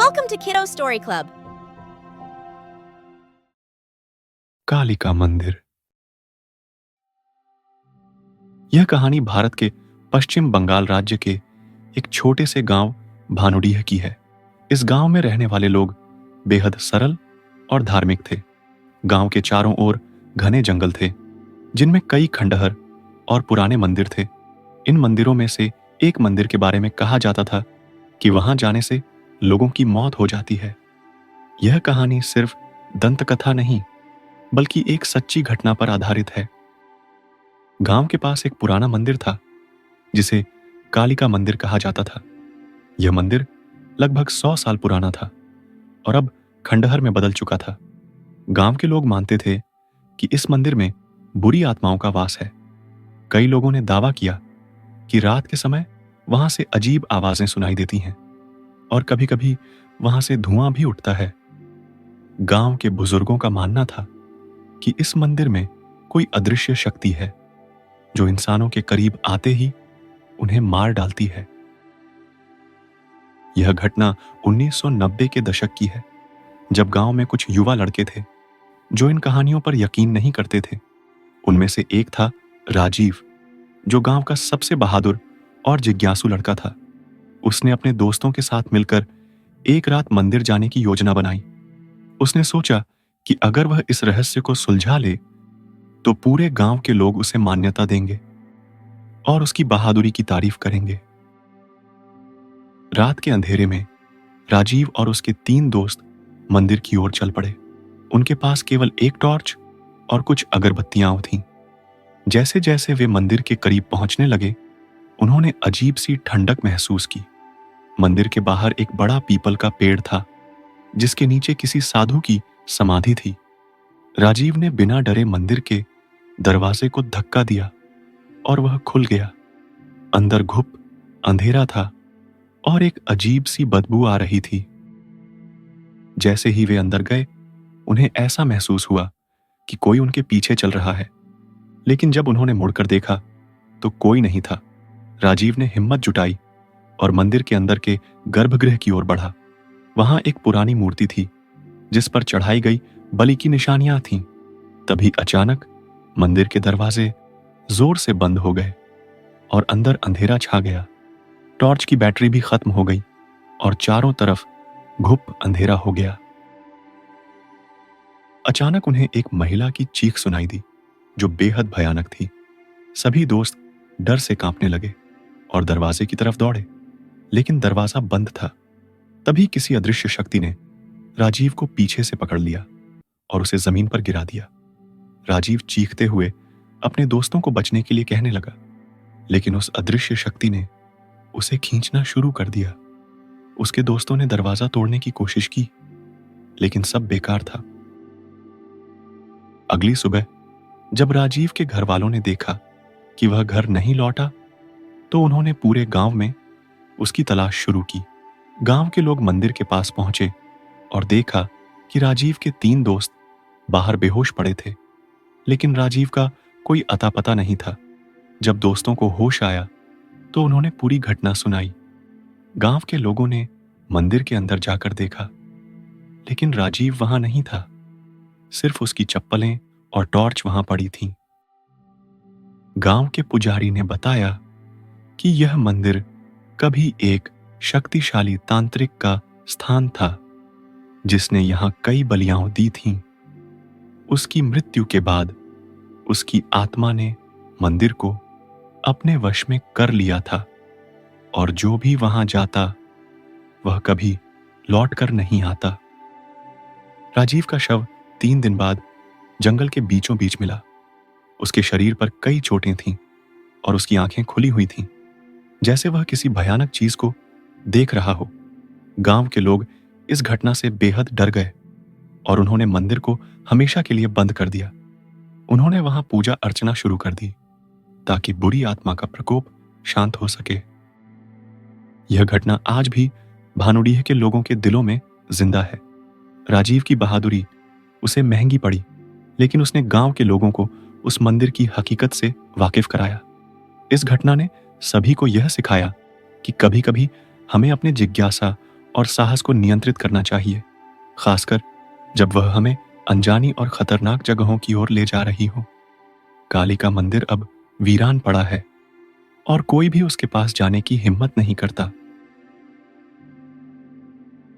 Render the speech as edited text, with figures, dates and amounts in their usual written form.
Welcome to Kiddo Story Club. Kalika मंदिर। यह कहानी भारत के पश्चिम बंगाल राज्य के एक छोटे से गांव भानुडीह की है। इस गांव में रहने वाले लोग बेहद सरल और धार्मिक थे। गांव के चारों ओर घने जंगल थे, जिनमें कई खंडहर और पुराने मंदिर थे। इन मंदिरों में से एक मंदिर के बारे में कहा जाता था कि वहां जाने से लोगों की मौत हो जाती है। यह कहानी सिर्फ दंतकथा नहीं, बल्कि एक सच्ची घटना पर आधारित है। गांव के पास एक पुराना मंदिर था, जिसे कालिका मंदिर कहा जाता था। यह मंदिर लगभग 100 साल पुराना था और अब खंडहर में बदल चुका था। गांव के लोग मानते थे कि इस मंदिर में बुरी आत्माओं का वास है। कई लोगों ने दावा किया कि रात के समय वहां से अजीब आवाजें सुनाई देती हैं और कभी-कभी वहां से धुआं भी उठता है। गांव के बुजुर्गों का मानना था कि इस मंदिर में कोई अदृश्य शक्ति है, जो इंसानों के करीब आते ही उन्हें मार डालती है। यह घटना 1990 के दशक की है, जब गांव में कुछ युवा लड़के थे जो इन कहानियों पर यकीन नहीं करते थे। उनमें से एक था राजीव, जो गांव का सबसे बहादुर और जिज्ञासु लड़का था। उसने अपने दोस्तों के साथ मिलकर एक रात मंदिर जाने की योजना बनाई। उसने सोचा कि अगर वह इस रहस्य को सुलझा ले तो पूरे गांव के लोग उसे मान्यता देंगे और उसकी बहादुरी की तारीफ करेंगे। रात के अंधेरे में राजीव और उसके 3 दोस्त मंदिर की ओर चल पड़े। उनके पास केवल एक टॉर्च और कुछ अगरबत्तियां थीं। जैसे जैसे वे मंदिर के करीब पहुंचने लगे, उन्होंने अजीब सी ठंडक महसूस की। मंदिर के बाहर एक बड़ा पीपल का पेड़ था, जिसके नीचे किसी साधु की समाधि थी। राजीव ने बिना डरे मंदिर के दरवाजे को धक्का दिया और वह खुल गया। अंदर घुप अंधेरा था और एक अजीब सी बदबू आ रही थी। जैसे ही वे अंदर गए, उन्हें ऐसा महसूस हुआ कि कोई उनके पीछे चल रहा है, लेकिन जब उन्होंने मुड़कर देखा तो कोई नहीं था। राजीव ने हिम्मत जुटाई और मंदिर के अंदर के गर्भगृह की ओर बढ़ा। वहां एक पुरानी मूर्ति थी, जिस पर चढ़ाई गई बलि की निशानियां थीं। तभी अचानक मंदिर के दरवाजे जोर से बंद हो गए और अंदर अंधेरा छा गया। टॉर्च की बैटरी भी खत्म हो गई और चारों तरफ घुप अंधेरा हो गया। अचानक उन्हें एक महिला की चीख सुनाई दी, जो बेहद भयानक थी। सभी दोस्त डर से कांपने लगे और दरवाजे की तरफ दौड़े, लेकिन दरवाजा बंद था। तभी किसी अदृश्य शक्ति ने राजीव को पीछे से पकड़ लिया और उसे जमीन पर गिरा दिया। राजीव चीखते हुए अपने दोस्तों को बचने के लिए कहने लगा, लेकिन उस अदृश्य शक्ति ने उसे खींचना शुरू कर दिया। उसके दोस्तों ने दरवाजा तोड़ने की कोशिश की, लेकिन सब बेकार था। अगली सुबह जब राजीव के घर वालों ने देखा कि वह घर नहीं लौटा, तो उन्होंने पूरे गांव में उसकी तलाश शुरू की। गांव के लोग मंदिर के पास पहुंचे और देखा कि राजीव के 3 दोस्त बाहर बेहोश पड़े थे, लेकिन राजीव का कोई अता पता नहीं था। जब दोस्तों को होश आया तो उन्होंने पूरी घटना सुनाई। गांव के लोगों ने मंदिर के अंदर जाकर देखा, लेकिन राजीव वहां नहीं था। सिर्फ उसकी चप्पलें और टॉर्च वहां पड़ी थीं। गांव के पुजारी ने बताया कि यह मंदिर कभी एक शक्तिशाली तांत्रिक का स्थान था, जिसने यहां कई बलियां दी थीं। उसकी मृत्यु के बाद उसकी आत्मा ने मंदिर को अपने वश में कर लिया था और जो भी वहां जाता वह कभी लौटकर नहीं आता। राजीव का शव 3 दिन बाद जंगल के बीचों बीच मिला। उसके शरीर पर कई चोटें थीं और उसकी आंखें खुली हुई थीं, जैसे वह किसी भयानक चीज को देख रहा हो। गांव के लोग इस घटना से बेहद डर गए और उन्होंने मंदिर को हमेशा के लिए बंद कर दिया। उन्होंने वहां पूजा अर्चना शुरू कर दी, ताकि बुरी आत्मा का प्रकोप शांत हो सके। यह घटना आज भी भानुडीह के लोगों के दिलों में जिंदा है। राजीव की बहादुरी उसे महंगी पड़ी, लेकिन उसने गांव के लोगों को उस मंदिर की हकीकत से वाकिफ कराया। इस घटना ने सभी को यह सिखाया कि कभी-कभी हमें अपने जिज्ञासा और साहस को नियंत्रित करना चाहिए, खासकर जब वह हमें अनजानी और खतरनाक जगहों की ओर ले जा रही हो। काली का मंदिर अब वीरान पड़ा है और कोई भी उसके पास जाने की हिम्मत नहीं करता।